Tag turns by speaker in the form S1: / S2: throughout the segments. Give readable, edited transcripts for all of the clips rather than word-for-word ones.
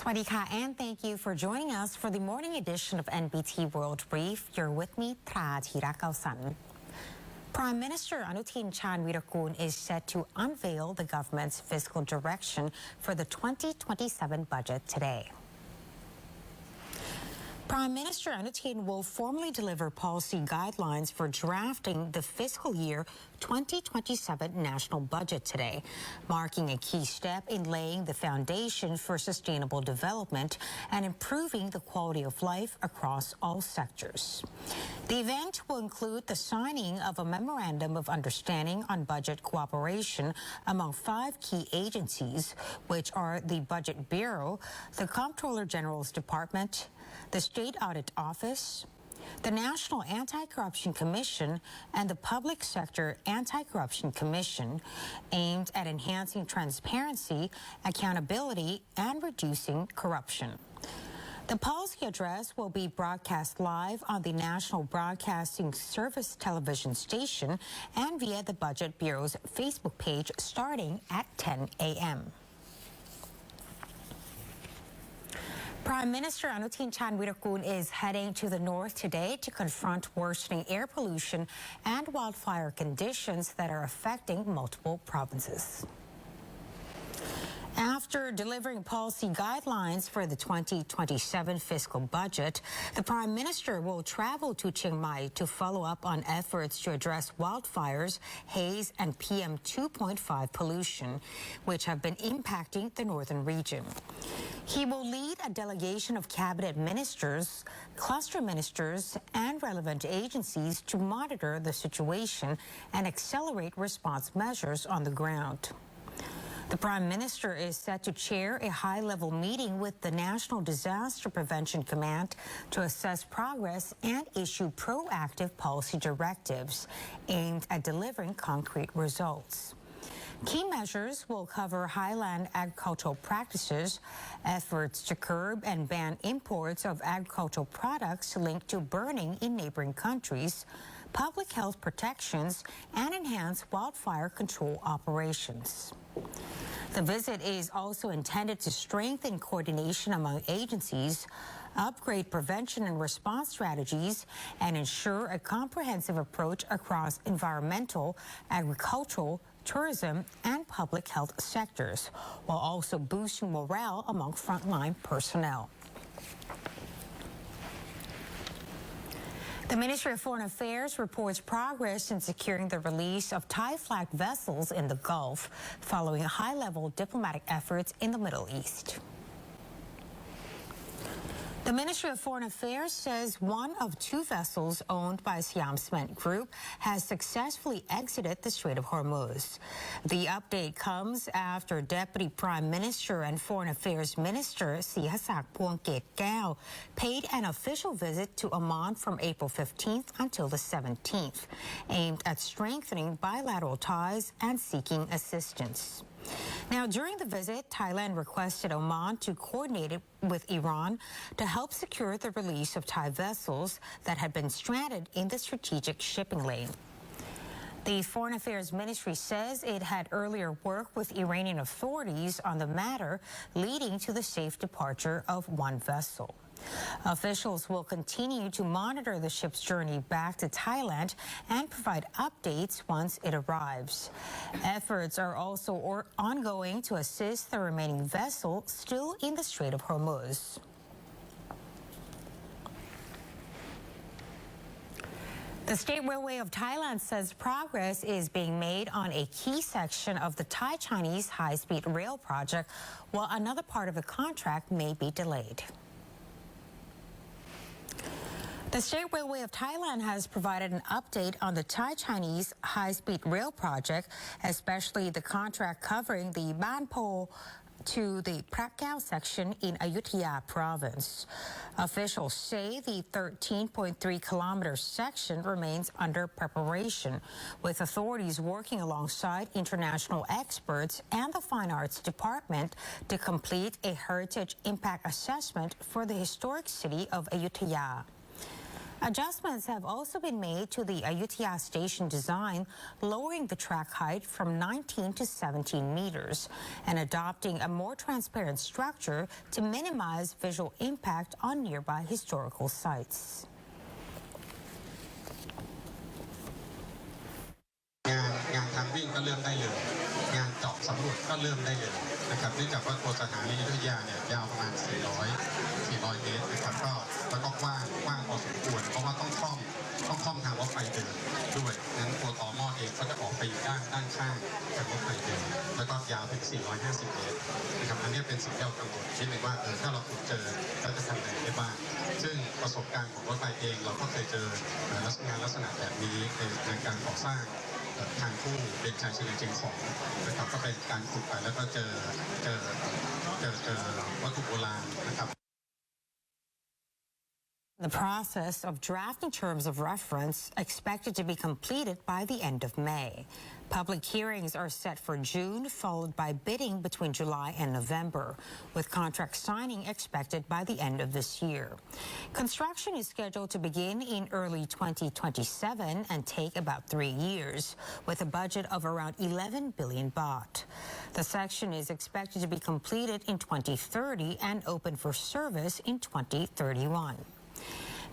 S1: สวัสดีค่ะ and thank you for joining us for the morning edition of NBT World Brief. You're with me, Tra Thirakalsan. Prime Minister Anutin Charnvirakul is set to unveil the government's fiscal direction for the 2027 budget today. Prime Minister Anutin will formally deliver policy guidelines for drafting the fiscal year 2027 national budget today, marking a key step in laying the foundation for sustainable development and improving the quality of life across all sectors. The event will include the signing of a memorandum of understanding on budget cooperation among 5 key agencies, which are the Budget Bureau, the Comptroller General's Department, the State Audit Office, the National Anti-Corruption Commission, and the Public Sector Anti-Corruption Commission, aimed at enhancing transparency, accountability, and reducing corruption. The policy address will be broadcast live on the National Broadcasting Service television station and via the Budget Bureau's Facebook page starting at 10 a.m. Prime Minister Anutin Charnvirakul is heading to the north today to confront worsening air pollution and wildfire conditions that are affecting multiple provinces. After delivering policy guidelines for the 2027 fiscal budget, the Prime Minister will travel to Chiang Mai to follow up on efforts to address wildfires, HAZE, and PM 2.5 pollution, which have been impacting the northern region. He will lead a delegation of cabinet ministers, cluster ministers, and relevant agencies to monitor the situation and accelerate response measures on the ground. The Prime Minister is set to chair a high-level meeting with the National Disaster Prevention Command to assess progress and issue proactive policy directives aimed at delivering concrete results. Key measures will cover highland agricultural practices, efforts to curb and ban imports of agricultural products linked to burning in neighboring countries, public health protections, and enhanced wildfire control operations. The visit is also intended to strengthen coordination among agencies, upgrade prevention and response strategies, and ensure a comprehensive approach across environmental, agricultural, tourism, and public health sectors, while also boosting morale among frontline personnel. The Ministry of Foreign Affairs reports progress in securing the release of Thai-flagged vessels in the Gulf following high-level diplomatic efforts in the Middle East. The Ministry of Foreign Affairs says one of 2 vessels owned by Siam Cement Group has successfully exited the Strait of HORMUZ. The update comes after Deputy Prime Minister and Foreign Affairs Minister Sihasak Phuongketkaew paid an official visit to Oman from April 15th until the 17th, aimed at strengthening bilateral ties and seeking assistance. Now, during the visit, Thailand requested Oman to coordinate it with Iran to help secure the release of Thai vessels that had been stranded in the strategic shipping lane. The Foreign Affairs Ministry says it had earlier worked with Iranian authorities on the matter, leading to the safe departure of one vessel. Officials will continue to monitor the ship's journey back to Thailand and provide updates once it arrives. Efforts are also ongoing to assist the remaining vessel still in the Strait of HORMUZ. The State Railway of Thailand says progress is being made on a key section of the Thai-Chinese high-speed rail project, while another part of the contract may be delayed. The State Railway of Thailand has provided an update on the Thai-Chinese high-speed rail project, especially the contract covering the Ban Po to the Prak Khao section in Ayutthaya province. Officials say the 13.3-kilometer section remains under preparation, with authorities working alongside international experts and the Fine Arts Department to complete a heritage impact assessment for the historic city of Ayutthaya. Adjustments have also been made to the Ayutthaya station design, lowering the track height from 19 to 17 meters and adopting a more transparent structure to minimize visual impact on nearby historical sites.
S2: งานทางวิ่งก็เริ่มได้เลยงานเจาะสำรวจก็เริ่มได้เลยนะครับเนื่องจากว่าตัวสถานีอยุธยาเนี่ยยาวประมาณ400 เมตรนะครับก็แล้วก็กว้างพอสมควรเพราะว่าต้องคล่อมทางรถไฟเดินด้วยนั้นตัวต่อหม้อเองก็จะออกไปอยู่ด้านข้างทางรถไฟเดินแล้วก็ยาวถึง450 เมตรนะครับอันนี้เป็นสิ่งที่เรากังวลนิดนึงว่าถ้าเราขุดเจอเราจะทำอะไรได้บ้างซึ่งประสบการณ์ของรถไฟเองเราก็เคยเจองานลักษณะแบบนี้ในการก่อสร้างทางคู่เป็นชายเชียงของนะครับก็เป็นการขุดไปแล้วก็เจอวัตถุโบราณนะครับ
S1: The process of drafting terms of reference expected to be completed by the end of May. Public hearings are set for June, followed by bidding between July and November, with contract signing expected by the end of this year. Construction is scheduled to begin in early 2027 and take about 3 years, with a budget of around 11 billion baht. The section is expected to be completed in 2030 and open for service in 2031.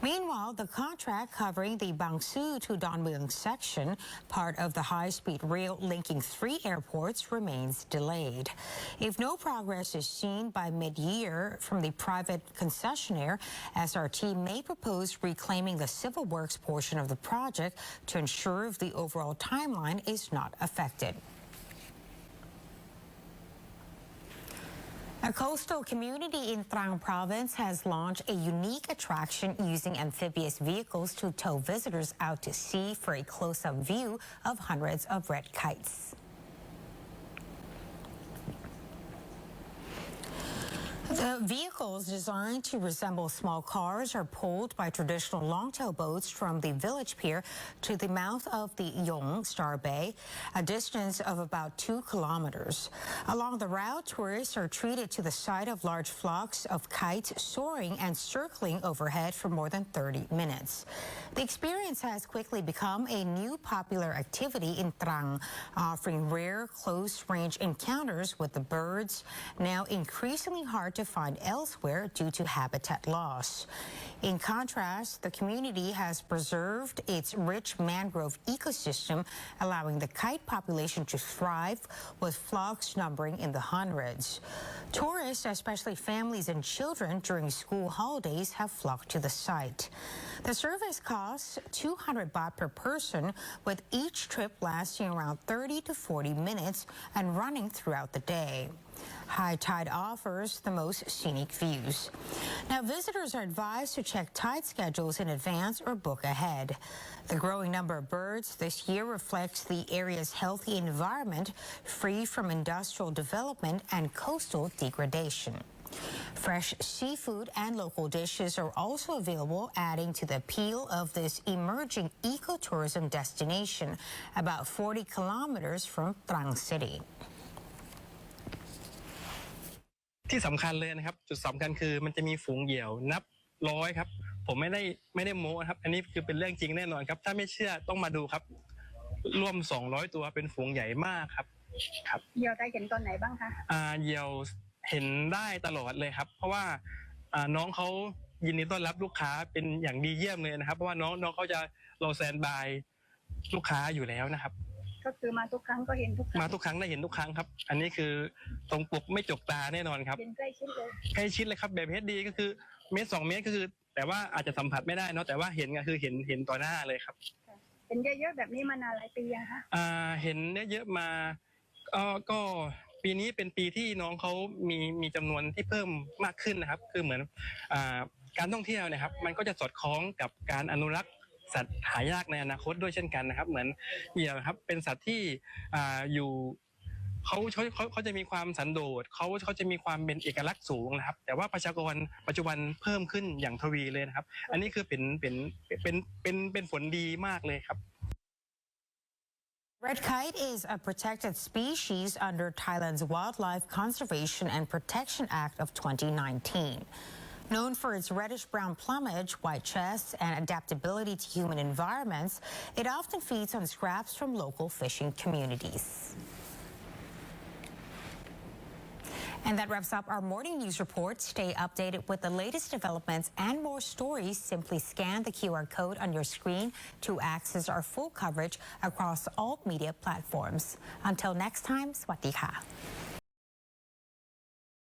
S1: Meanwhile, the contract covering the Bangsu to Dongmueang section, part of the high-speed rail linking 3 airports, remains delayed. If no progress is seen by mid-year from the private concessionaire, SRT may propose reclaiming the civil works portion of the project to ensure the overall timeline is not affected. A coastal community in Trang province has launched a unique attraction using amphibious vehicles to tow visitors out to sea for a close-up view of hundreds of red kites. The vehicles, designed to resemble small cars, are pulled by traditional longtail boats from the village pier to the mouth of the Yong Star Bay, a distance of about 2 kilometers. Along the route, tourists are treated to the sight of large flocks of kites soaring and circling overhead for more than 30 minutes. The experience has quickly become a new popular activity in Trang, offering rare close-range encounters with the birds, now increasingly hard to find elsewhere due to habitat loss. In contrast, the community has preserved its rich mangrove ecosystem, allowing the kite population to thrive, with flocks numbering in the hundreds. Tourists, especially families and children during school holidays, have flocked to the site. The service costs 200 baht per person, with each trip lasting around 30 to 40 minutes and running throughout the day. High tide offers the most scenic views. Now, visitors are advised to check tide schedules in advance or book ahead. The growing number of birds this year reflects the area's healthy environment, free from industrial development and coastal degradation. Fresh seafood and local dishes are also available, adding to the appeal of this emerging ecotourism destination, about 40 kilometers from Trang City.
S3: ที่สำคัญเลยนะครับจุดสำคัญคือมันจะมีฝูงเหยี่ยวนับร้อยครับผมไม่ได้โม้ครับอันนี้คือเป็นเรื่องจริงแน่นอนครับถ้าไม่เชื่อต้องมาดูครับร่วม200ตัวเป็นฝูงใหญ่มากครับ
S4: เหยี่ยวได้เห็นตอนไหนบ้างคะ
S3: เหยี่ยวเห็นได้ตลอดเลยครับเพราะว่าน้องเขายินดีต้อนรับลูกค้าเป็นอย่างดีเยี่ยมเลยนะครับเพราะว่าน้องเขาจะรอแซนด์บายลูกค้าอยู่แล้วนะครับ
S4: ก็คือมาทุกครั้งก็เห็นทุกครั้ง
S3: มาทุกครั้งได้เห็นทุกครั้งครับอันนี้คือตรงปกไม่จกตาแน่นอนครับ
S4: เป็นใกล้ชิดเลย
S3: ใกล้ชิดเลยครับแบบHDก็คือ1 เมตร 2 เมตรก็คือแต่ว่าอาจจะสัมผัสไม่ได้เนาะแต่ว่าเห็นก็คือเห็นต่อหน้าเลยครับ
S4: เห็นเยอะๆแบบนี้มานานหลายปียังคะ
S3: เห็นเยอะๆมาก็ปีนี้เป็นปีที่น้องเขามีจำนวนที่เพิ่มมากขึ้นนะครับคือเหมือนการท่องเที่ยวนะครับมันก็จะสอดคล้องกับการอนุรักษ์สัตว์หายากในอนาคตด้วยเช่นกันนะครับเหมือนเหยี่ยวครับเป็นสัตว์ที่อยู่เขาจะมีความสันโดษเขาจะมีความเป็นเอกลักษณ์สูงนะครับแต่ว่าประชากรปัจจุบันเพิ่มขึ้นอย่างทวีเลยนะครับอันนี้คือเป็นผลดีมากเลยครับ
S1: Red kite is a protected species under Thailand's Wildlife Conservation and Protection Act of 2019. Known for its reddish-brown plumage, white chest, and adaptability to human environments, it often feeds on scraps from local fishing communities. And that wraps up our morning news report. Stay updated with the latest developments and more stories. Simply scan the QR code on your screen to access our full coverage across all media platforms. Until next time, สวัสดีค่ะ